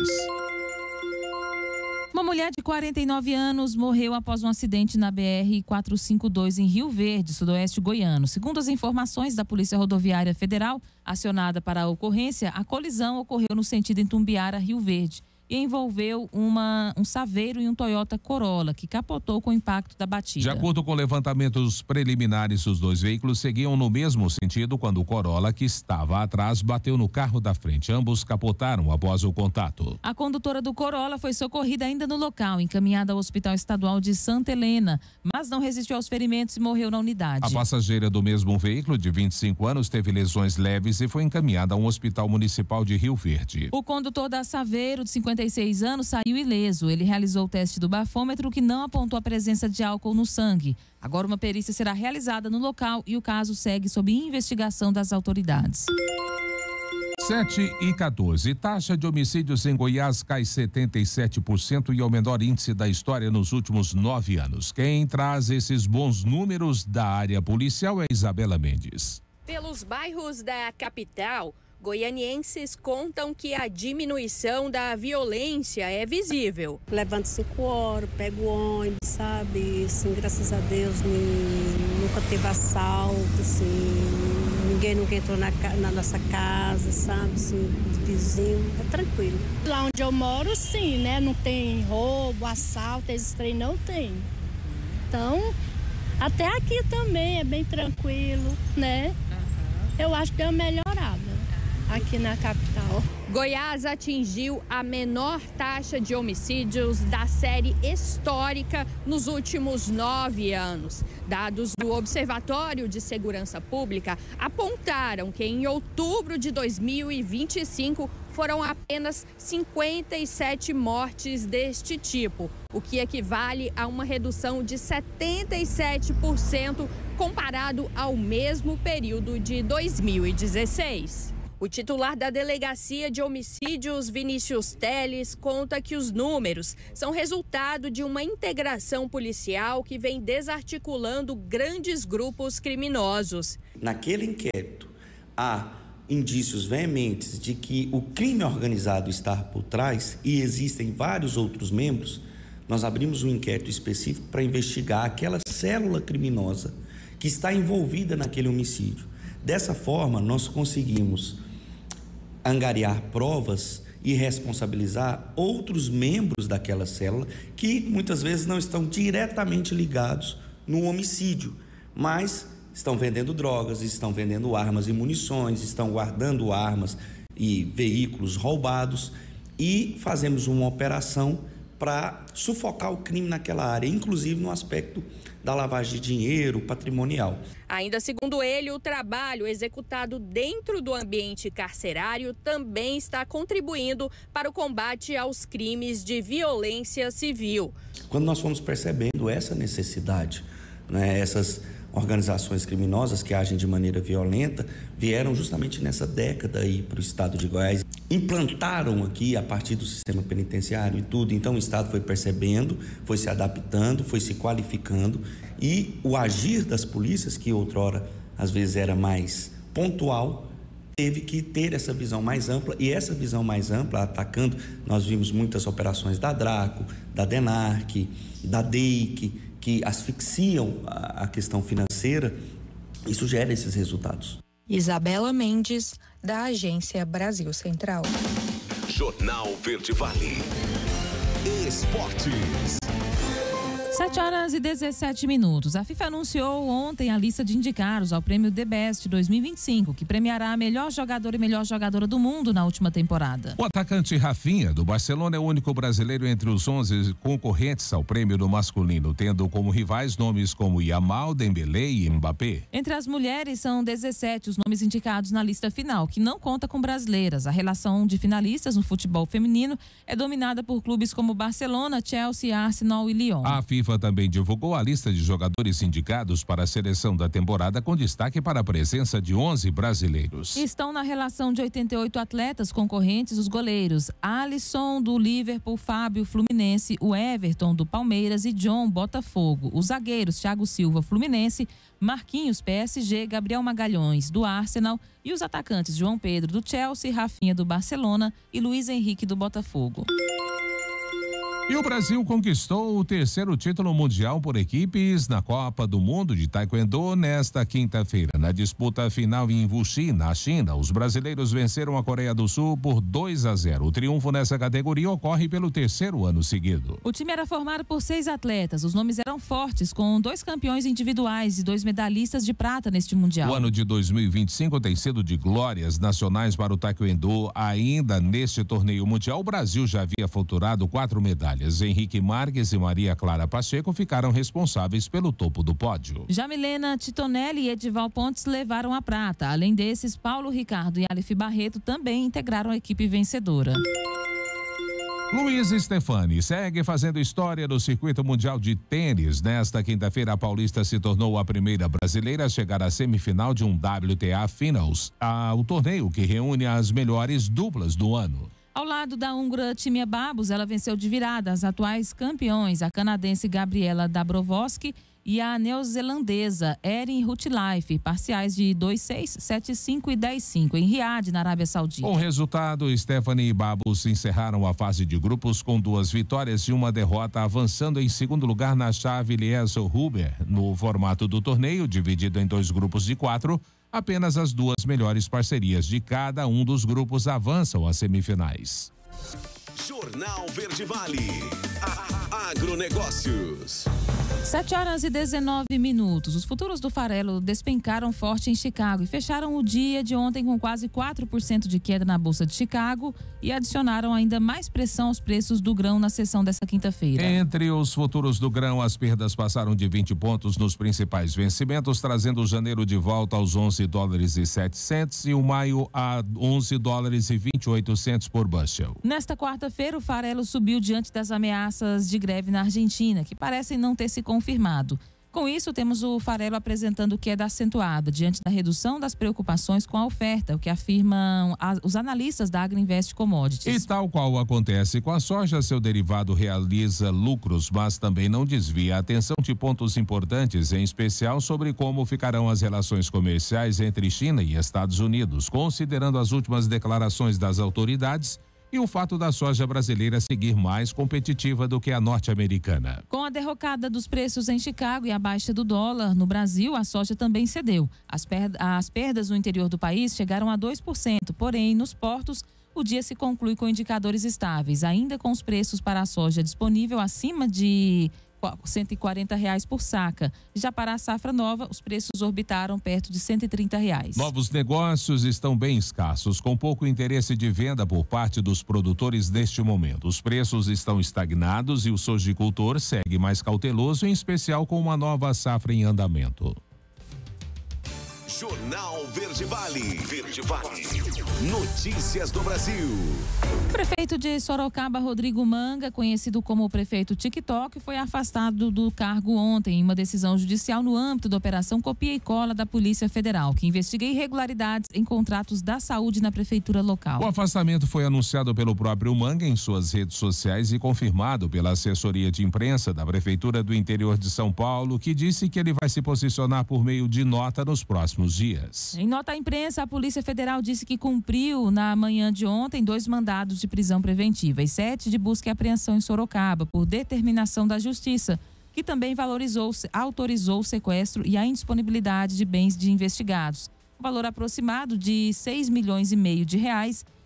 Uma mulher de 49 anos morreu após um acidente na BR-452 em Rio Verde, sudoeste goiano. Segundo as informações da Polícia Rodoviária Federal, acionada para a ocorrência, a colisão ocorreu no sentido Itumbiara, Rio Verde, e envolveu um Saveiro e um Toyota Corolla, que capotou com o impacto da batida. De acordo com levantamentos preliminares, os dois veículos seguiam no mesmo sentido quando o Corolla, que estava atrás, bateu no carro da frente. Ambos capotaram após o contato. A condutora do Corolla foi socorrida ainda no local, encaminhada ao Hospital Estadual de Santa Helena, mas não resistiu aos ferimentos e morreu na unidade. A passageira do mesmo veículo, de 25 anos, teve lesões leves e foi encaminhada a um hospital municipal de Rio Verde. O condutor da Saveiro, de 56 anos, saiu ileso. Ele realizou o teste do bafômetro, que não apontou a presença de álcool no sangue. Agora uma perícia será realizada no local e o caso segue sob investigação das autoridades. 7h14. Taxa de homicídios em Goiás cai 77% e é o menor índice da história nos últimos 9 anos. Quem traz esses bons números da área policial é Isabela Mendes. Pelos bairros da capital, goianienses contam que a diminuição da violência é visível. Levanto 5 horas, pego o ônibus, sabe? Assim, graças a Deus, nunca teve assalto, assim, ninguém nunca entrou na nossa casa, sabe? Assim, vizinho, é tranquilo. Lá onde eu moro, sim, né? Não tem roubo, assalto, esses trem não tem. Então, até aqui também é bem tranquilo, né? Eu acho que deu uma melhorada aqui na capital. Goiás atingiu a menor taxa de homicídios da série histórica nos últimos 9 anos. Dados do Observatório de Segurança Pública apontaram que em outubro de 2025 foram apenas 57 mortes deste tipo, o que equivale a uma redução de 77% comparado ao mesmo período de 2016. O titular da Delegacia de Homicídios, Vinícius Teles, conta que os números são resultado de uma integração policial que vem desarticulando grandes grupos criminosos. Naquele inquérito, há indícios veementes de que o crime organizado está por trás e existem vários outros membros. Nós abrimos um inquérito específico para investigar aquela célula criminosa que está envolvida naquele homicídio. Dessa forma, nós conseguimos angariar provas e responsabilizar outros membros daquela célula que muitas vezes não estão diretamente ligados no homicídio, mas estão vendendo drogas, estão vendendo armas e munições, estão guardando armas e veículos roubados, e fazemos uma operação para sufocar o crime naquela área, inclusive no aspecto da lavagem de dinheiro, patrimonial. Ainda segundo ele, o trabalho executado dentro do ambiente carcerário também está contribuindo para o combate aos crimes de violência civil. Quando nós fomos percebendo essa necessidade, né, essas organizações criminosas que agem de maneira violenta vieram justamente nessa década aí para o estado de Goiás, implantaram aqui a partir do sistema penitenciário e tudo. Então o estado foi percebendo, foi se adaptando, foi se qualificando, e o agir das polícias, que outrora às vezes era mais pontual, teve que ter essa visão mais ampla, e essa visão mais ampla atacando, nós vimos muitas operações da DRACO, da DENARC, da DEIC, que asfixiam a questão financeira. Isso gera esses resultados. Isabela Mendes, da Agência Brasil Central. Jornal Verde Vale. Esportes. 7h17. A FIFA anunciou ontem a lista de indicados ao prêmio The Best 2025, que premiará a melhor jogador e melhor jogadora do mundo na última temporada. O atacante Rafinha, do Barcelona, é o único brasileiro entre os 11 concorrentes ao prêmio do masculino, tendo como rivais nomes como Yamal, Dembélé e Mbappé. Entre as mulheres, são 17 os nomes indicados na lista final, que não conta com brasileiras. A relação de finalistas no futebol feminino é dominada por clubes como Barcelona, Chelsea, Arsenal e Lyon. A FIFA também divulgou a lista de jogadores indicados para a seleção da temporada, com destaque para a presença de 11 brasileiros. Estão na relação de 88 atletas concorrentes os goleiros Alisson, do Liverpool, Fábio, Fluminense, o Everton, do Palmeiras e John, Botafogo. Os zagueiros Thiago Silva, Fluminense, Marquinhos, PSG, Gabriel Magalhães, do Arsenal, e os atacantes João Pedro, do Chelsea, Rafinha, do Barcelona e Luiz Henrique, do Botafogo. E o Brasil conquistou o 3º título mundial por equipes na Copa do Mundo de Taekwondo nesta quinta-feira. Na disputa final em Wuxi, na China, os brasileiros venceram a Coreia do Sul por 2-0. O triunfo nessa categoria ocorre pelo 3º ano seguido. O time era formado por 6 atletas. Os nomes eram fortes, com 2 campeões individuais e 2 medalhistas de prata neste mundial. O ano de 2025 tem sido de glórias nacionais para o Taekwondo. Ainda neste torneio mundial, o Brasil já havia faturado 4 medalhas. Henrique Marques e Maria Clara Pacheco ficaram responsáveis pelo topo do pódio. Já Milena Titonelli e Edival Pontes levaram a prata. Além desses, Paulo Ricardo e Aleph Barreto também integraram a equipe vencedora. Luiz Stefani segue fazendo história no circuito mundial de tênis. Nesta quinta-feira, a paulista se tornou a primeira brasileira a chegar à semifinal de um WTA Finals, o torneio que reúne as melhores duplas do ano. Ao lado da húngara Timea Babos, ela venceu de virada as atuais campeões, a canadense Gabriela Dabrowski e a neozelandesa Erin Rutlife, parciais de 2-6, 7-5 e 10-5 em Riad, na Arábia Saudita. Com o resultado, Stephanie e Babos encerraram a fase de grupos com 2 vitórias e 1 derrota, avançando em segundo lugar na chave Liesl-Huber. No formato do torneio, dividido em 2 grupos de 4, apenas as 2 melhores parcerias de cada um dos grupos avançam às semifinais. Jornal Verde Vale. Agronegócios. 7h19. Os futuros do farelo despencaram forte em Chicago e fecharam o dia de ontem com quase 4% de queda na Bolsa de Chicago e adicionaram ainda mais pressão aos preços do grão na sessão dessa quinta-feira. Entre os futuros do grão, as perdas passaram de 20 pontos nos principais vencimentos, trazendo janeiro de volta aos $11,07 e o maio a $11,28 por bushel. Nesta quarta-feira, o farelo subiu diante das ameaças de greve na Argentina, que parecem não ter se confirmado. Com isso, temos o farelo apresentando queda acentuada diante da redução das preocupações com a oferta, o que afirmam os analistas da Agriinvest Commodities. E tal qual acontece com a soja, seu derivado realiza lucros, mas também não desvia a atenção de pontos importantes, em especial sobre como ficarão as relações comerciais entre China e Estados Unidos, considerando as últimas declarações das autoridades e o fato da soja brasileira seguir mais competitiva do que a norte-americana. Com a derrocada dos preços em Chicago e a baixa do dólar no Brasil, a soja também cedeu. As perdas no interior do país chegaram a 2%, porém, nos portos, o dia se conclui com indicadores estáveis, ainda com os preços para a soja disponível acima de R$140 por saca. Já para a safra nova, os preços orbitaram perto de R$130. Novos negócios estão bem escassos, com pouco interesse de venda por parte dos produtores neste momento. Os preços estão estagnados e o sojicultor segue mais cauteloso, em especial com uma nova safra em andamento. Jornal Verde Vale. Verde Vale. Notícias do Brasil. O prefeito de Sorocaba, Rodrigo Manga, conhecido como o prefeito TikTok, foi afastado do cargo ontem em uma decisão judicial no âmbito da Operação Copia e Cola da Polícia Federal, que investiga irregularidades em contratos da saúde na prefeitura local. O afastamento foi anunciado pelo próprio Manga em suas redes sociais e confirmado pela assessoria de imprensa da Prefeitura do Interior de São Paulo, que disse que ele vai se posicionar por meio de nota nos próximos dias. Em nota à imprensa, a Polícia Federal disse que cumpriu na manhã de ontem 2 mandados de prisão preventiva e 7 de busca e apreensão em Sorocaba por determinação da Justiça, que também autorizou o sequestro e a indisponibilidade de bens de investigados, um valor aproximado de R$6,5 milhões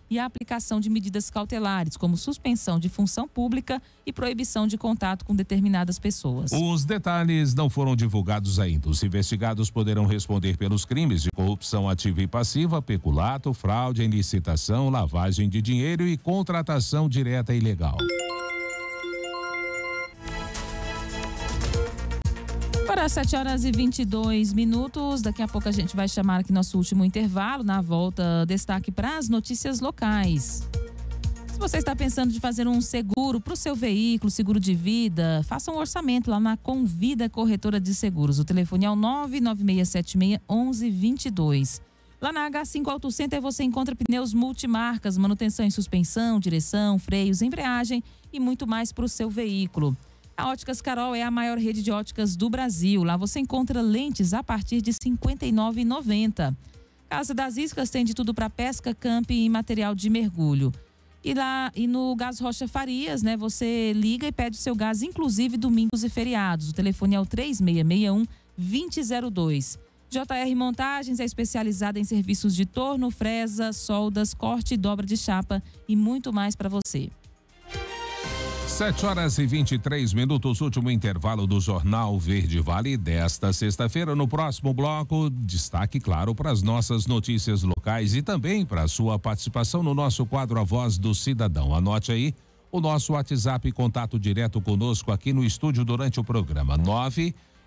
e a aplicação de medidas cautelares, como suspensão de função pública e proibição de contato com determinadas pessoas. Os detalhes não foram divulgados ainda. Os investigados poderão responder pelos crimes de corrupção ativa e passiva, peculato, fraude em licitação, lavagem de dinheiro e contratação direta e ilegal. Para 7h22, daqui a pouco a gente vai chamar aqui nosso último intervalo. Na volta, destaque para as notícias locais. Se você está pensando de fazer um seguro para o seu veículo, seguro de vida, faça um orçamento lá na Convida Corretora de Seguros. O telefone é o 99676-1122. Lá na H5 Auto Center você encontra pneus multimarcas, manutenção em suspensão, direção, freios, embreagem e muito mais para o seu veículo. A Óticas Carol é a maior rede de óticas do Brasil. Lá você encontra lentes a partir de R$ 59,90. Casa das Iscas tem de tudo para pesca, camping e material de mergulho. E no Gás Rocha Farias, né, você liga e pede o seu gás, inclusive domingos e feriados. O telefone é o 3661-2002. JR Montagens é especializada em serviços de torno, fresa, soldas, corte e dobra de chapa e muito mais para você. 7h23, último intervalo do Jornal Verde Vale desta sexta-feira. No próximo bloco, destaque, claro, para as nossas notícias locais e também para a sua participação no nosso quadro A Voz do Cidadão. Anote aí o nosso WhatsApp, contato direto conosco aqui no estúdio durante o programa.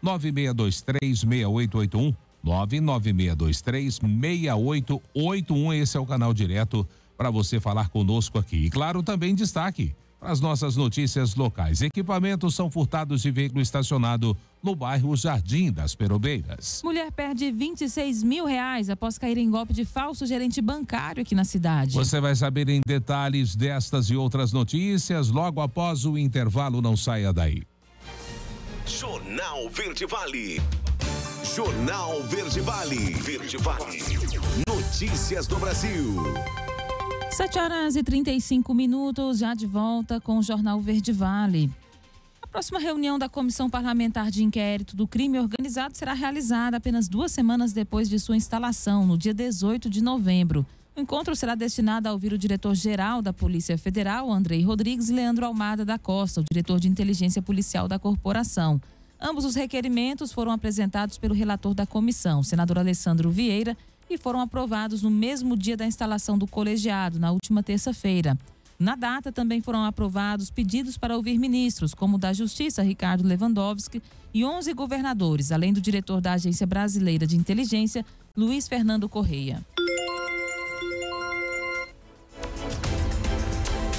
996236881, 996236881. Esse é o canal direto para você falar conosco aqui. E claro, também destaque para as nossas notícias locais. Equipamentos são furtados de veículo estacionado no bairro Jardim das Perobeiras. Mulher perde R$26 mil após cair em golpe de falso gerente bancário aqui na cidade. Você vai saber em detalhes destas e outras notícias logo após o intervalo. Não saia daí. Jornal Verde Vale. Jornal Verde Vale. Verde Vale. Notícias do Brasil. 7h35, já de volta com o Jornal Verde Vale. A próxima reunião da Comissão Parlamentar de Inquérito do Crime Organizado será realizada apenas 2 semanas depois de sua instalação, no dia 18 de novembro. O encontro será destinado a ouvir o diretor-geral da Polícia Federal, Andrei Rodrigues, e Leandro Almada da Costa, o diretor de inteligência policial da corporação. Ambos os requerimentos foram apresentados pelo relator da comissão, senador Alessandro Vieira, e foram aprovados no mesmo dia da instalação do colegiado, na última terça-feira. Na data, também foram aprovados pedidos para ouvir ministros, como o da Justiça, Ricardo Lewandowski, e 11 governadores, além do diretor da Agência Brasileira de Inteligência, Luiz Fernando Correia.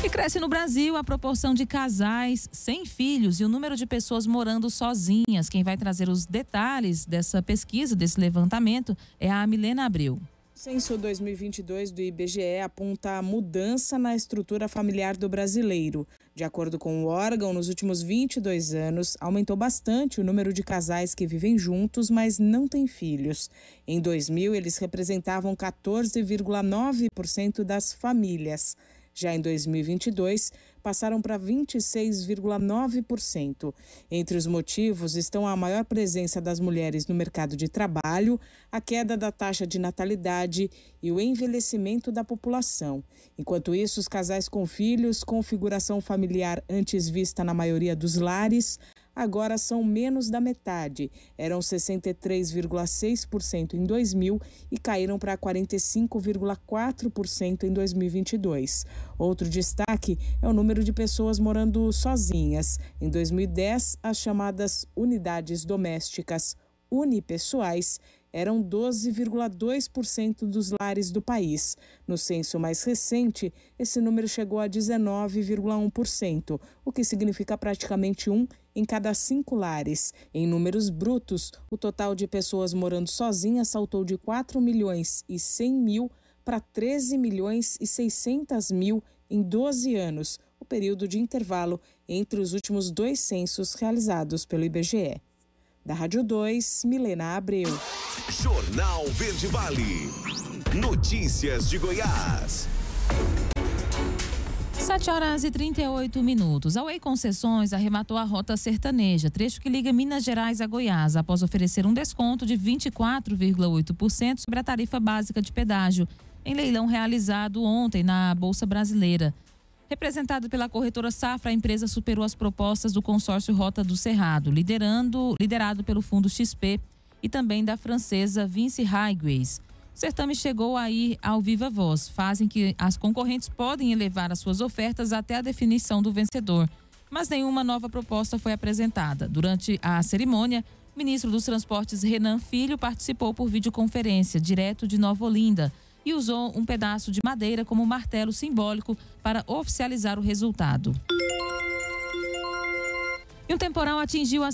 E cresce no Brasil a proporção de casais sem filhos e o número de pessoas morando sozinhas. Quem vai trazer os detalhes dessa pesquisa, desse levantamento, é a Milena Abreu. O censo 2022 do IBGE aponta a mudança na estrutura familiar do brasileiro. De acordo com o órgão, nos últimos 22 anos, aumentou bastante o número de casais que vivem juntos, mas não têm filhos. Em 2000, eles representavam 14,9% das famílias. Já em 2022, passaram para 26,9%. Entre os motivos estão a maior presença das mulheres no mercado de trabalho, a queda da taxa de natalidade e o envelhecimento da população. Enquanto isso, os casais com filhos, configuração familiar antes vista na maioria dos lares, agora são menos da metade. Eram 63,6% em 2000 e caíram para 45,4% em 2022. Outro destaque é o número de pessoas morando sozinhas. Em 2010, as chamadas unidades domésticas unipessoais eram 12,2% dos lares do país. No censo mais recente, esse número chegou a 19,1%, o que significa praticamente 1 em cada 5 lares. Em números brutos, o total de pessoas morando sozinhas saltou de 4.100.000 para 13.600.000 em 12 anos, o período de intervalo entre os últimos 2 censos realizados pelo IBGE. Da Rádio 2, Milena Abreu. Jornal Verde Vale. Notícias de Goiás. 7h38. A Oi Concessões arrematou a Rota Sertaneja, trecho que liga Minas Gerais a Goiás, após oferecer um desconto de 24,8% sobre a tarifa básica de pedágio, em leilão realizado ontem na Bolsa Brasileira. Representado pela corretora Safra, a empresa superou as propostas do consórcio Rota do Cerrado, liderado pelo Fundo XP e também da francesa Vinci Highways. O certame chegou a ir ao Viva Voz, fase em que as concorrentes podem elevar as suas ofertas até a definição do vencedor. Mas nenhuma nova proposta foi apresentada. Durante a cerimônia, o ministro dos Transportes, Renan Filho, participou por videoconferência, direto de Nova Olinda, e usou um pedaço de madeira como martelo simbólico para oficializar o resultado. E um temporal atingiu a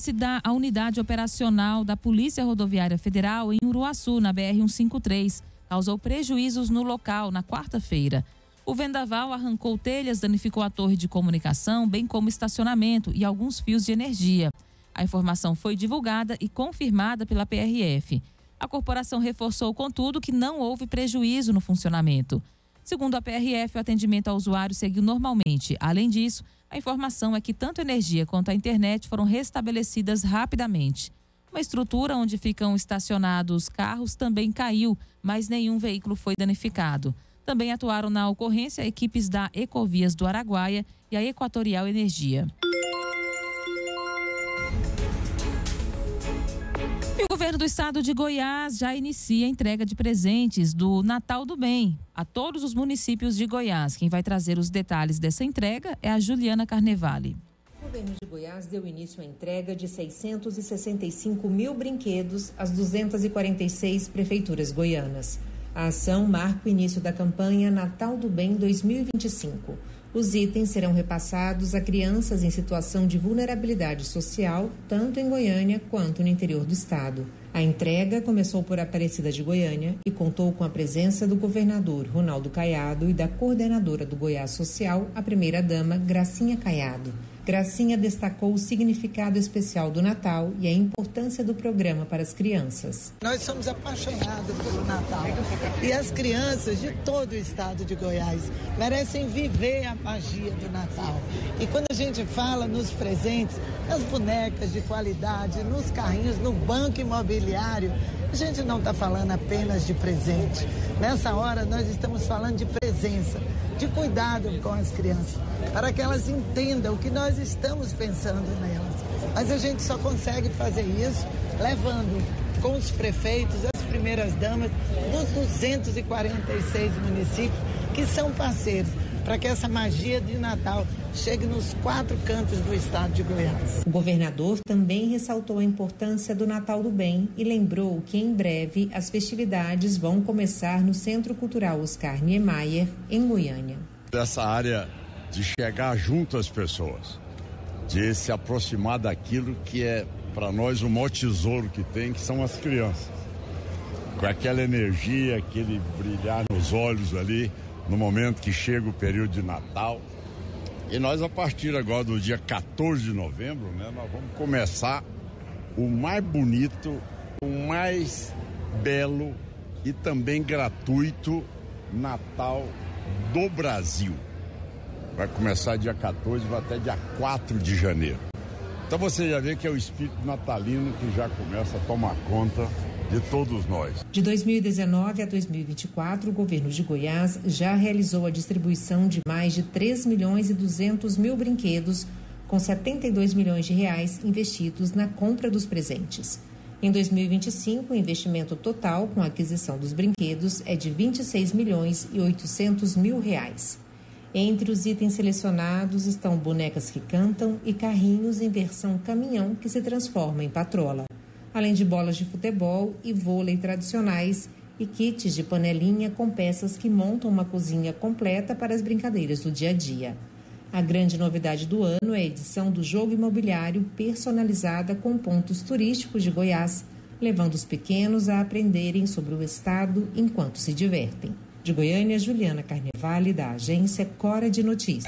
unidade operacional da Polícia Rodoviária Federal em Uruaçu, na BR-153. Causou prejuízos no local na quarta-feira. O vendaval arrancou telhas, danificou a torre de comunicação, bem como estacionamento e alguns fios de energia. A informação foi divulgada e confirmada pela PRF. A corporação reforçou, contudo, que não houve prejuízo no funcionamento. Segundo a PRF, o atendimento ao usuário seguiu normalmente. Além disso, a informação é que tanto a energia quanto a internet foram restabelecidas rapidamente. Uma estrutura onde ficam estacionados carros também caiu, mas nenhum veículo foi danificado. Também atuaram na ocorrência equipes da Ecovias do Araguaia e a Equatorial Energia. E o governo do estado de Goiás já inicia a entrega de presentes do Natal do Bem a todos os municípios de Goiás. Quem vai trazer os detalhes dessa entrega é a Juliana Carnevale. O governo de Goiás deu início à entrega de 665 mil brinquedos às 246 prefeituras goianas. A ação marca o início da campanha Natal do Bem 2025. Os itens serão repassados a crianças em situação de vulnerabilidade social, tanto em Goiânia quanto no interior do estado. A entrega começou por Aparecida de Goiânia e contou com a presença do governador Ronaldo Caiado e da coordenadora do Goiás Social, a primeira-dama Gracinha Caiado. Gracinha destacou o significado especial do Natal e a importância do programa para as crianças. Nós somos apaixonados pelo Natal e as crianças de todo o estado de Goiás merecem viver a magia do Natal. E quando a gente fala nos presentes, nas bonecas de qualidade, nos carrinhos, no banco imobiliário, a gente não está falando apenas de presente. Nessa hora nós estamos falando de presença, de cuidado com as crianças, para que elas entendam o que nós estamos pensando nelas. Mas a gente só consegue fazer isso levando com os prefeitos, as primeiras damas dos 246 municípios que são parceiros, para que essa magia de Natal chegue nos 4 cantos do estado de Goiás. O governador também ressaltou a importância do Natal do Bem e lembrou que em breve as festividades vão começar no Centro Cultural Oscar Niemeyer, em Goiânia. Essa área de chegar junto às pessoas, de se aproximar daquilo que é para nós o maior tesouro que tem, que são as crianças. Com aquela energia, aquele brilhar nos olhos ali, no momento que chega o período de Natal. E nós, a partir agora do dia 14 de novembro, né, nós vamos começar o mais bonito, o mais belo e também gratuito Natal do Brasil. Vai começar dia 14 e vai até dia 4 de janeiro. Então você já vê que é o espírito natalino que já começa a tomar conta de todos nós. De 2019 a 2024, o governo de Goiás já realizou a distribuição de mais de 3.200.000 brinquedos, com 72 milhões de reais investidos na compra dos presentes. Em 2025, o investimento total com a aquisição dos brinquedos é de 26.800.000 reais. Entre os itens selecionados estão bonecas que cantam e carrinhos em versão caminhão que se transforma em patrola, além de bolas de futebol e vôlei tradicionais e kits de panelinha com peças que montam uma cozinha completa para as brincadeiras do dia a dia. A grande novidade do ano é a edição do jogo imobiliário personalizada com pontos turísticos de Goiás, levando os pequenos a aprenderem sobre o estado enquanto se divertem. De Goiânia, Juliana Carnevale, da agência Cora de Notícias.